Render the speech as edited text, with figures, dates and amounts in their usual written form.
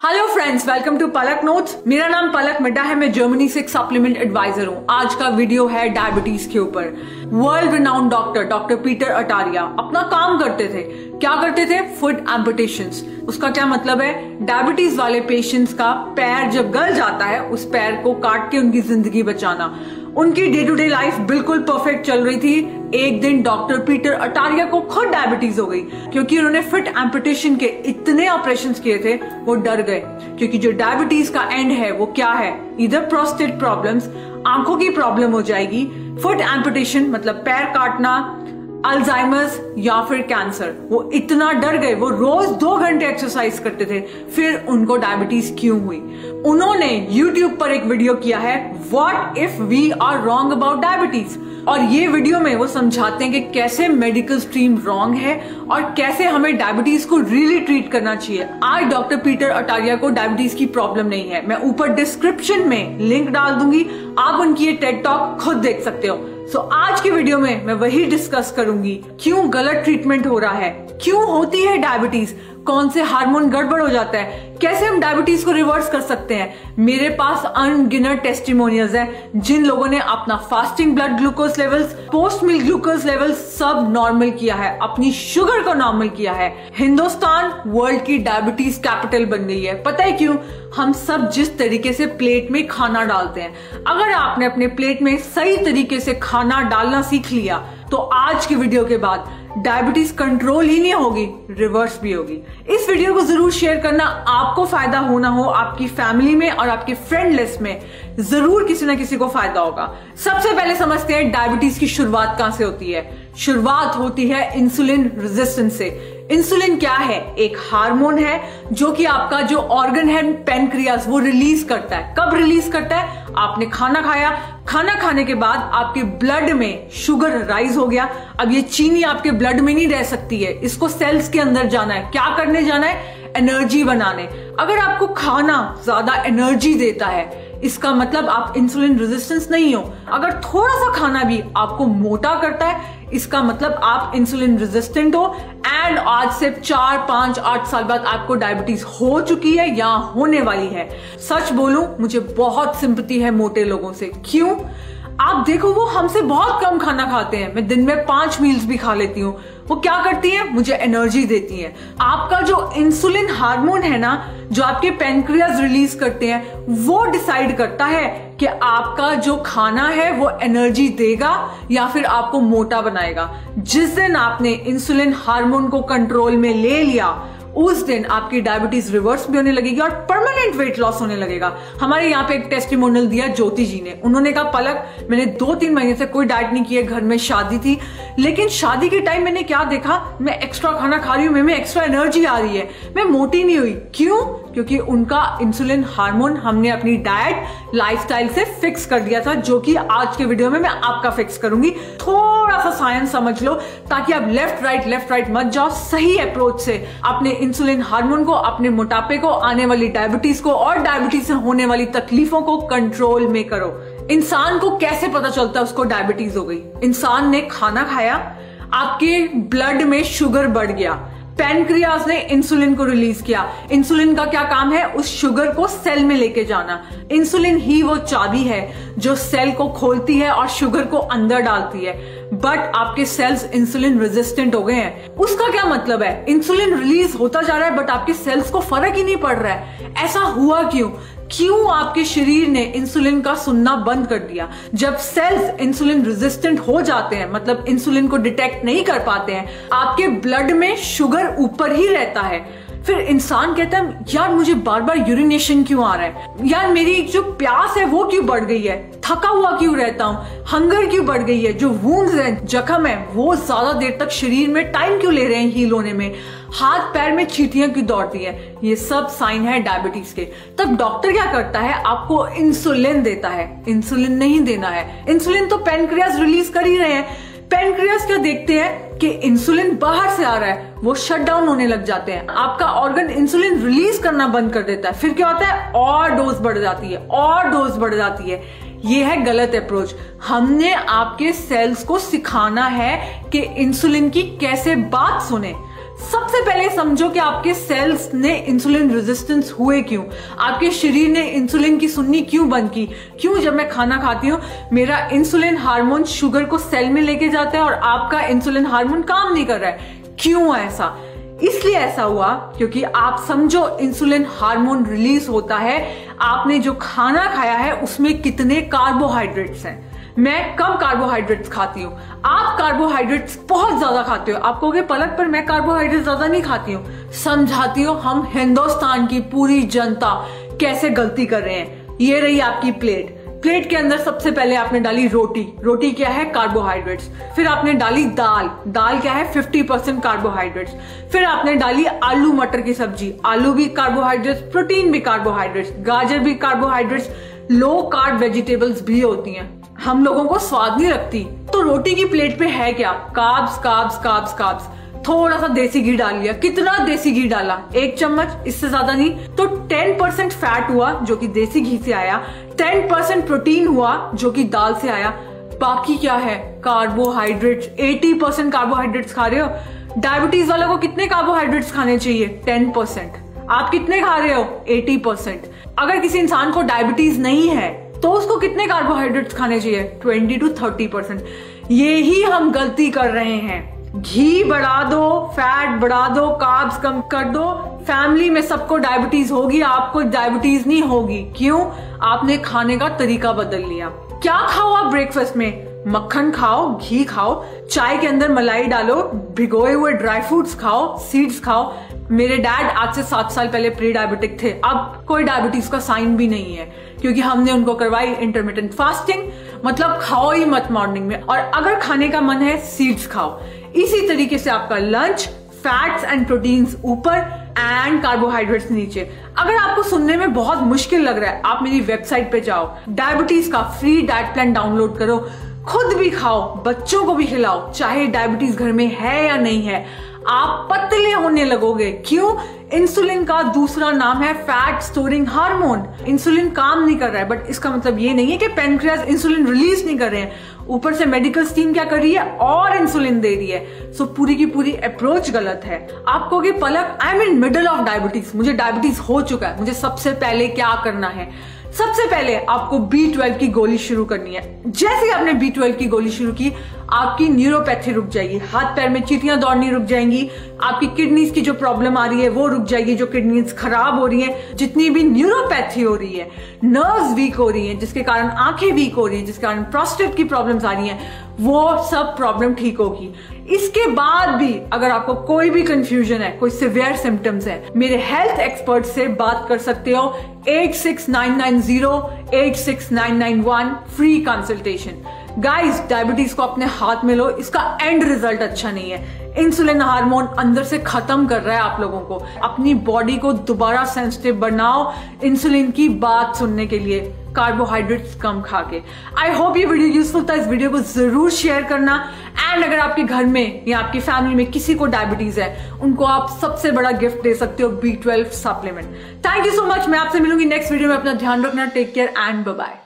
Hello friends, welcome to Palak notes. मेरा नाम पलक मिड्डा है। मैं जर्मनी से एक सप्लीमेंट एडवाइजर हूँ। आज का वीडियो है डायबिटीज के ऊपर। वर्ल्ड रिनाउंड डॉक्टर पीटर अटारिया अपना काम करते थे। क्या करते थे? फुट एम्पुटेशंस। उसका क्या मतलब है? डायबिटीज वाले पेशेंट्स का पैर जब गल जाता है, उस पैर को काट के उनकी जिंदगी बचाना। उनकी डे टू डे लाइफ बिल्कुल परफेक्ट चल रही थी। एक दिन डॉक्टर पीटर अटारिया को खुद डायबिटीज हो गई, क्योंकि उन्होंने फुट एम्पुटेशन के इतने ऑपरेशंस किए थे, वो डर गए। क्योंकि जो डायबिटीज का एंड है वो क्या है? इधर प्रोस्टेट प्रॉब्लम्स, आंखों की प्रॉब्लम हो जाएगी। फुट एम्पुटेशन मतलब पैर काटना, अल्जाइमर्स या फिर कैंसर। वो इतना डर गए, वो रोज 2 घंटे एक्सरसाइज करते थे। फिर उनको डायबिटीज क्यों हुई? उन्होंने YouTube पर एक वीडियो किया है, what if we are wrong about diabetes. और ये वीडियो में वो समझाते हैं कि कैसे मेडिकल स्ट्रीम रॉन्ग है और कैसे हमें डायबिटीज को रियली ट्रीट करना चाहिए। आज डॉक्टर पीटर अटारिया को डायबिटीज की प्रॉब्लम नहीं है। मैं ऊपर डिस्क्रिप्शन में लिंक डाल दूंगी, आप उनकी ये टेड टॉक खुद देख सकते हो। आज की वीडियो में मैं वही डिस्कस करूंगी, क्यों गलत ट्रीटमेंट हो रहा है, क्यों होती है डायबिटीज, कौन से हार्मोन गड़बड़ हो जाता है, कैसे हम डायबिटीज को रिवर्स कर सकते हैं। मेरे पास अनगिनत टेस्टिमोनियल्स हैं जिन लोगों ने अपना fasting blood glucose levels, post meal glucose levels सब नॉर्मल किया है, अपनी शुगर को नॉर्मल किया है। हिंदुस्तान वर्ल्ड की डायबिटीज कैपिटल बन गई है। पता है क्यों? हम सब जिस तरीके से प्लेट में खाना डालते हैं, अगर आपने अपने प्लेट में सही तरीके से खाना डालना सीख लिया तो आज की वीडियो के बाद डायबिटीज कंट्रोल ही नहीं होगी, रिवर्स भी होगी। इस वीडियो को जरूर शेयर करना। आपको फायदा हो ना हो, आपकी फैमिली में और आपके फ्रेंड लिस्ट में जरूर किसी ना किसी को फायदा होगा। सबसे पहले समझते हैं डायबिटीज की शुरुआत कहां से होती है। शुरुआत होती है इंसुलिन रेजिस्टेंस से। इंसुलिन क्या है? एक हार्मोन है जो कि आपका जो ऑर्गन है पैनक्रियास, वो रिलीज करता है। कब रिलीज करता है? आपने खाना खाया, खाना खाने के बाद आपके ब्लड में शुगर राइज हो गया। अब ये चीनी आपके ब्लड में नहीं रह सकती है, इसको सेल्स के अंदर जाना है। क्या करने जाना है? एनर्जी बनाने। अगर आपको खाना ज्यादा एनर्जी देता है, इसका मतलब आप इंसुलिन रेजिस्टेंस नहीं हो। अगर थोड़ा सा खाना भी आपको मोटा करता है, इसका मतलब आप इंसुलिन रेजिस्टेंट हो। एंड आज से 4, 5, 8 साल बाद आपको डायबिटीज हो चुकी है या होने वाली है। सच बोलूं, मुझे बहुत सिंपैथी है मोटे लोगों से। क्यों? आप देखो, वो हमसे बहुत कम खाना खाते हैं। मैं दिन में 5 मील्स भी खा लेती हूँ। वो क्या करती है? मुझे एनर्जी देती है। आपका जो इंसुलिन हार्मोन है ना, जो आपके पैनक्रियास रिलीज करते हैं, वो डिसाइड करता है कि आपका जो खाना है वो एनर्जी देगा या फिर आपको मोटा बनाएगा। जिस दिन आपने इंसुलिन हार्मोन को कंट्रोल में ले लिया, उस दिन आपकी डायबिटीज रिवर्स भी होने लगेगी और परमानेंट वेट लॉस होने लगेगा। हमारे यहाँ पे एक टेस्टिमोनियल दिया ज्योति जी ने। उन्होंने कहा, पलक, मैंने 2-3 महीने से कोई डाइट नहीं की है, घर में शादी थी, लेकिन शादी के टाइम मैंने क्या देखा, मैं एक्स्ट्रा खाना खा रही हूँ, मैं एक्स्ट्रा एनर्जी आ रही है, मैं मोटी नहीं हुई। क्यों? क्योंकि उनका इंसुलिन हार्मोन हमने अपनी डाइट, लाइफस्टाइल से फिक्स कर दिया था, जो कि आज के वीडियो में मैं आपका फिक्स करूंगी। थोड़ा सा साइंस समझ लो ताकि आप लेफ्ट राइट मत जाओ। सही अप्रोच से अपने इंसुलिन हार्मोन को, अपने मोटापे को, आने वाली डायबिटीज को और डायबिटीज से होने वाली तकलीफों को कंट्रोल में करो। इंसान को कैसे पता चलता है उसको डायबिटीज हो गई? इंसान ने खाना खाया, आपके ब्लड में शुगर बढ़ गया, पैनक्रियास ने इंसुलिन को रिलीज किया। इंसुलिन का क्या काम है? उस शुगर को सेल में लेके जाना। इंसुलिन ही वो चाबी है जो सेल को खोलती है और शुगर को अंदर डालती है। बट आपके सेल्स इंसुलिन रेजिस्टेंट हो गए हैं। उसका क्या मतलब है? इंसुलिन रिलीज होता जा रहा है बट आपके सेल्स को फर्क ही नहीं पड़ रहा है। ऐसा हुआ क्यों? क्यों आपके शरीर ने इंसुलिन का सुनना बंद कर दिया? जब सेल्स इंसुलिन रेजिस्टेंट हो जाते हैं, मतलब इंसुलिन को डिटेक्ट नहीं कर पाते हैं, आपके ब्लड में शुगर ऊपर ही रहता है। फिर इंसान कहता है, यार मुझे बार बार यूरिनेशन क्यों आ रहा है, यार मेरी जो प्यास है वो क्यों बढ़ गई है, थका हुआ क्यों रहता हूँ, हंगर क्यों बढ़ गई है, जो वुंड्स हैं, जख्म है, वो ज्यादा देर तक शरीर में टाइम क्यों ले रहे हैं हील होने में, हाथ पैर में चींटियां क्यों दौड़ती है। ये सब साइन है डायबिटीज के। तब डॉक्टर क्या करता है? आपको इंसुलिन देता है। इंसुलिन नहीं देना है, इंसुलिन तो पैनक्रियास रिलीज कर ही रहे हैं। पैनक्रियास क्या देखते हैं कि इंसुलिन बाहर से आ रहा है, वो शट डाउन होने लग जाते हैं। आपका ऑर्गन इंसुलिन रिलीज करना बंद कर देता है। फिर क्या होता है? और डोज बढ़ जाती है, और डोज बढ़ जाती है। ये है गलत अप्रोच। हमने आपके सेल्स को सिखाना है कि इंसुलिन की कैसे बात सुने। सबसे पहले समझो कि आपके सेल्स ने इंसुलिन रेजिस्टेंस हुए क्यों, आपके शरीर ने इंसुलिन की सुननी क्यों बंद की। क्यों जब मैं खाना खाती हूँ मेरा इंसुलिन हार्मोन शुगर को सेल में लेके जाता है और आपका इंसुलिन हार्मोन काम नहीं कर रहा है। क्यों ऐसा? इसलिए ऐसा हुआ क्योंकि आप समझो इंसुलिन हार्मोन रिलीज होता है, आपने जो खाना खाया है उसमें कितने कार्बोहाइड्रेट्स हैं। मैं कम कार्बोहाइड्रेट्स खाती हूँ, आप कार्बोहाइड्रेट्स बहुत ज्यादा खाते हो। आप कहोगे पलक पर मैं कार्बोहाइड्रेट ज्यादा नहीं खाती हूँ। समझाती हूँ हम हिंदुस्तान की पूरी जनता कैसे गलती कर रहे हैं। ये रही आपकी प्लेट के अंदर सबसे पहले आपने डाली रोटी क्या है? कार्बोहाइड्रेट्स। फिर आपने डाली दाल क्या है? 50% कार्बोहाइड्रेट्स। फिर आपने डाली आलू मटर की सब्जी, आलू भी कार्बोहाइड्रेट्स, प्रोटीन भी कार्बोहाइड्रेट्स, गाजर भी कार्बोहाइड्रेट्स, लो कार्ब वेजिटेबल्स भी होती हैं। हम लोगों को स्वाद नहीं रखती। तो रोटी की प्लेट पे है क्या? कार्ब्स। थोड़ा सा देसी घी डाल लिया। कितना देसी घी डाला? 1 चम्मच, इससे ज्यादा नहीं। तो 10% फैट हुआ जो कि देसी घी से आया, 10% प्रोटीन हुआ जो कि दाल से आया, बाकी क्या है? कार्बोहाइड्रेट्स। 80% कार्बोहाइड्रेट्स खा रहे हो। डायबिटीज वालों को कितने कार्बोहाइड्रेट्स खाने चाहिए? 10%। आप कितने खा रहे हो? 80%। अगर किसी इंसान को डायबिटीज नहीं है तो उसको कितने कार्बोहाइड्रेट्स खाने चाहिए? 20 to 30%। ये ही हम गलती कर रहे हैं। घी बढ़ा दो, फैट बढ़ा दो, कार्ब्स कम कर दो, फैमिली में सबको डायबिटीज होगी, आपको डायबिटीज नहीं होगी। क्यों? आपने खाने का तरीका बदल लिया। क्या खाओ आप ब्रेकफास्ट में? मक्खन खाओ, घी खाओ, चाय के अंदर मलाई डालो, भिगोए हुए ड्राई फ्रूट्स खाओ, सीड्स खाओ। मेरे डैड आज से 7 साल पहले प्री डायबिटिक थे, अब कोई डायबिटीज का साइन भी नहीं है क्योंकि हमने उनको करवाई इंटरमिटेंट फास्टिंग। मतलब खाओ ही मत मॉर्निंग में, और अगर खाने का मन है सीड्स खाओ। इसी तरीके से आपका लंच, फैट्स एंड प्रोटीन्स ऊपर एंड कार्बोहाइड्रेट्स नीचे। अगर आपको सुनने में बहुत मुश्किल लग रहा है, आप मेरी वेबसाइट पे जाओ, डायबिटीज का फ्री डाइट प्लान डाउनलोड करो, खुद भी खाओ, बच्चों को भी खिलाओ, चाहे डायबिटीज घर में है या नहीं है। आप पतले होने लगोगे। क्यों? इंसुलिन का दूसरा नाम है फैट स्टोरिंग हार्मोन। इंसुलिन काम नहीं कर रहा है, बट इसका मतलब ये नहीं है कि पेनक्रियाज इंसुलिन रिलीज नहीं कर रहे हैं। ऊपर से मेडिकल टीम क्या कर रही है? और इंसुलिन दे रही है। सो पूरी की पूरी अप्रोच गलत है। आप कहोगे Palak I am in middle of diabetes, मुझे डायबिटीज हो चुका है, मुझे सबसे पहले क्या करना है? सबसे पहले आपको B12 की गोली शुरू करनी है। जैसे ही आपने B12 की गोली शुरू की, आपकी न्यूरोपैथी रुक जाएगी, हाथ पैर में चींटियां दौड़नी रुक जाएंगी, आपकी किडनीज की जो प्रॉब्लम आ रही है वो रुक जाएगी, जो किडनीज खराब हो रही है, जितनी भी न्यूरोपैथी हो रही है, नर्व्स वीक हो रही है जिसके कारण आंखें वीक हो रही है, जिसके कारण प्रोस्टेट की प्रॉब्लम्स आ रही हैं, वो सब प्रॉब्लम ठीक होगी। इसके बाद भी अगर आपको कोई भी कंफ्यूजन है, कोई सिवियर सिम्टम्स है, मेरे हेल्थ एक्सपर्ट से बात कर सकते हो। 8699086991 फ्री कंसल्टेशन। गाइस, डायबिटीज को अपने हाथ में लो, इसका एंड रिजल्ट अच्छा नहीं है। इंसुलिन हार्मोन अंदर से खत्म कर रहा है आप लोगों को। अपनी बॉडी को दोबारा सेंसिटिव बनाओ इंसुलिन की बात सुनने के लिए, कार्बोहाइड्रेट्स कम खा के। आई होप ये वीडियो यूजफुल था। इस वीडियो को जरूर शेयर करना। एंड अगर आपके घर में या आपकी फैमिली में किसी को डायबिटीज है, उनको आप सबसे बड़ा गिफ्ट दे सकते हो, B12 supplement. Thank you so much. मैं आपसे मिलूंगी नेक्स्ट वीडियो में। अपना ध्यान रखना। Take care and bye bye.